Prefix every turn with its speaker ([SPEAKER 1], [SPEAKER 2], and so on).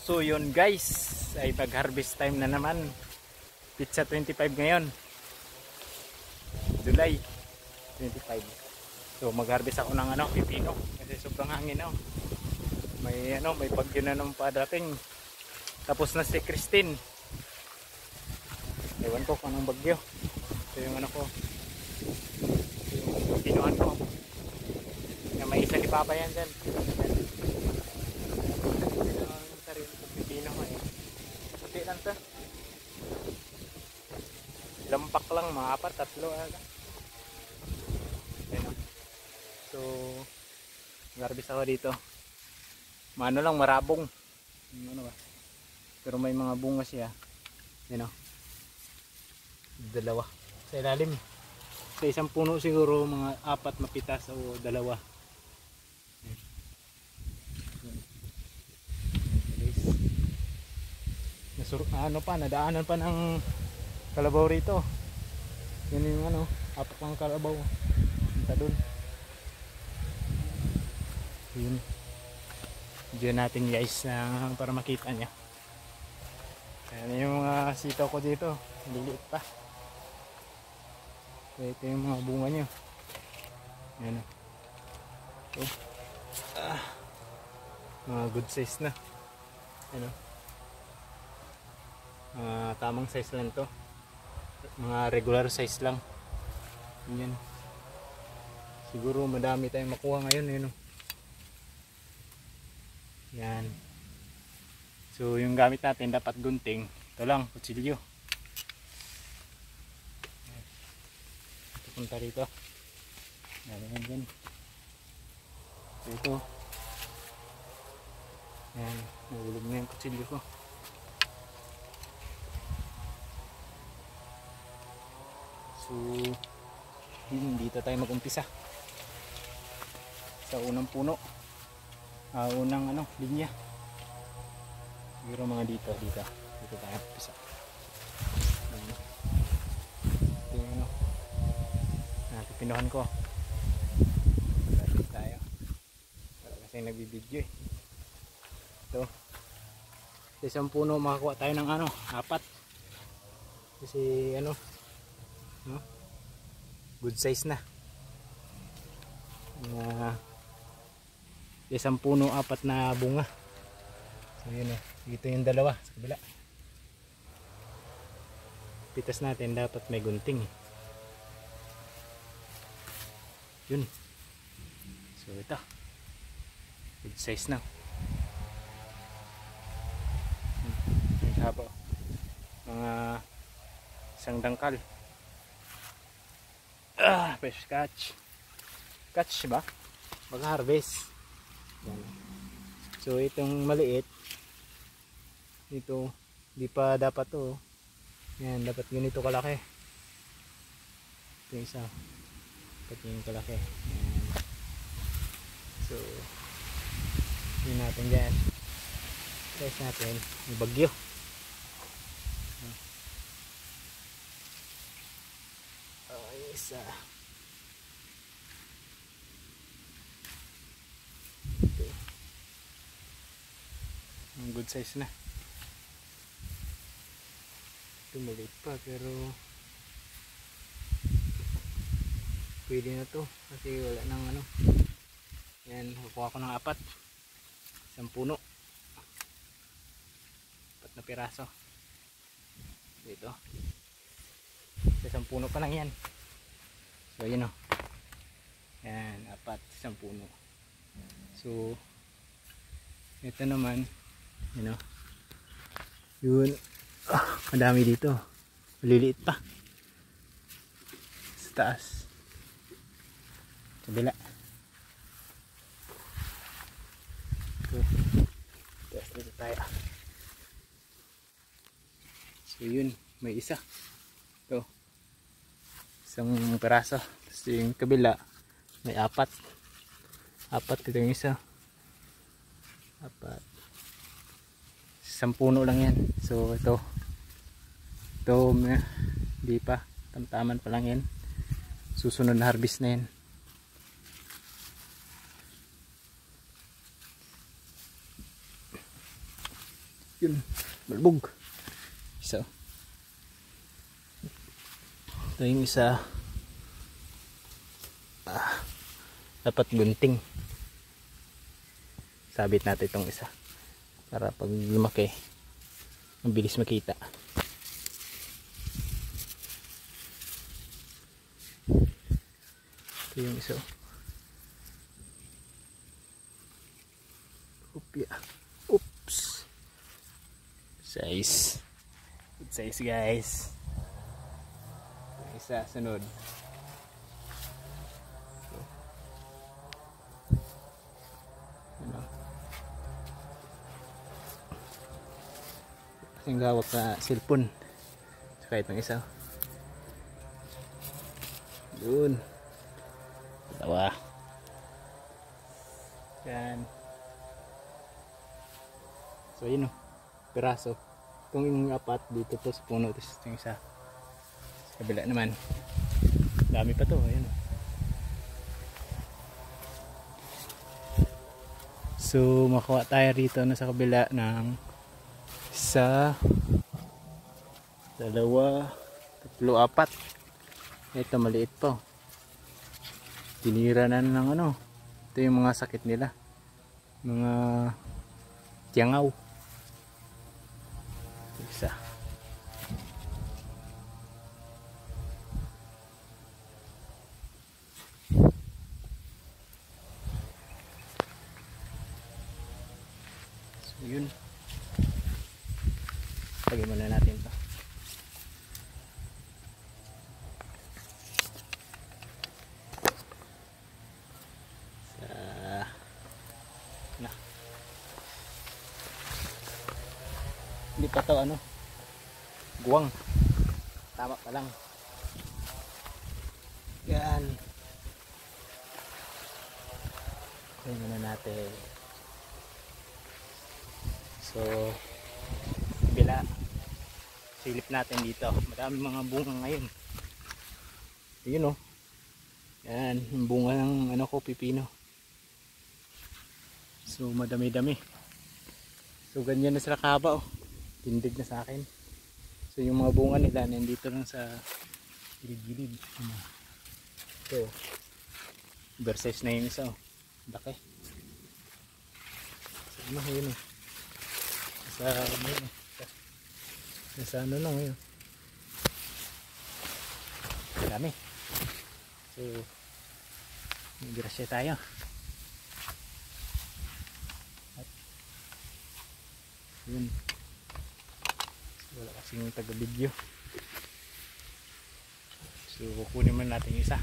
[SPEAKER 1] So yun guys, ay mag-harvest time na naman. Pizza 25 ngayon. July 25. So mag-harvest ako ng pipino kasi sobrang hangin May may bagyo na nung padating. Tapos na si Christine. Ewan ko kung anong bagyo. Ito yung ko. Yung pinuhan ko. Yung may isa ni Papa yan dyan. Pipino ko Kunti lang to. Lampak lang, mga 4, 3 So mag-harvest ako dito. Maano lang, marabong. Ba? Pero may mga bunga siya. Dalawa sa ilalim. Sa isang puno siguro mga 4 mapitas o 2. Nadaanan pa ng kalabaw rito. Yan yung 4 pang kalabaw. Punta dun. Yun. Diyan natin guys para makita niya. Yan yung mga sitaw ko dito. Liliit pa. So, ito yung mga bunga nyo. Yan mga good size na. Tamang size lang to. Mga regular size lang. Yan. Siguro madami tayong makuha ngayon. Yan. So yung gamit natin dapat gunting. Ito lang, kutsilyo. Ito punta rito. Yan. Ito. Yan, nahulog na yung kutsilyo ko. So dito tayo mag-umpisa. Sa unang puno. Unang linya. Siguro mga dito tayo umpisa. Ito yung pinuhan ko. Dito tayo. Kasi nagbibidyo Ito. Sa isang puno makakuha tayo ng 4. Kasi good size na. Isang puno 4 na bunga. So yun dito yung 2 sa kabila. Pitas natin dapat may gunting. Yun. So ito. Good size na. Yung haba. Mga isang dangkal. Fresh catch. Catch ba? Mag-harvest. So itong maliit ito di pa dapat to. Yan, dapat ganito kalaki. Ito yung isa. Dapat yung kalaki. Yan. So yun natin dyan. Test natin yung bagyo. Isa. Good size na. Ito maliit pa pero pwede na to kasi wala nang yan, kukuha ko ng 4. Isang puno. 4 na piraso dito. Isang puno pa lang yan. So yun yan, 4 isang puno. So ito naman yun madami dito, maliliit pa sa taas, sa bila. So test dito tayo. So yun, may isa ito, isang peraso. Tapos yung kabila may 4 ito yung isa, 4. Isang puno lang yan. So ito di pa, tamtaman pa lang yan. Susunod na harvest na yan. Yun, malbog. Isa. Ito yung isa. Dapat gunting. Sabit natin itong isa. Para pag lumaki, mabilis makita. Ito yung isa. Oops. Size. Good size guys. Isa sunod. Kasing gawak na cellphone. Saka itong isa. Doon. Dalawa. Yan. So yun o. Piraso. Itong yung apat dito to sa puno. Tapos itong isa. Sa kabila naman. Dami pa to. Ayan o. So makuha tayo rito na sa kabila ng isa, dalawa, tatlo, apat. Ito maliit pa. Tinira na ng ano. Ito yung mga sakit nila. Mga tiyangaw. Isa. So yun. Lagyan muna natin ito. Hindi pa to ano, guwang, tama pa lang. Yan. Kunin muna natin. So bila silip natin dito, madami mga bunga ngayon. Yun o. Yan, yung bunga ng ano ko, pipino. So madami-dami. So ganyan na sila kahaba o. Tindig na sa akin. So yung mga bunga nila nandito lang sa gilid-gilid. Ito. Oversize na yung isa o. Laki. So ano yun o. Sa ano yun o. Nasa ano lang yun. Dami. So grasya tayo. At yun. Wala kasing taga video. So kukunin man natin yung isa.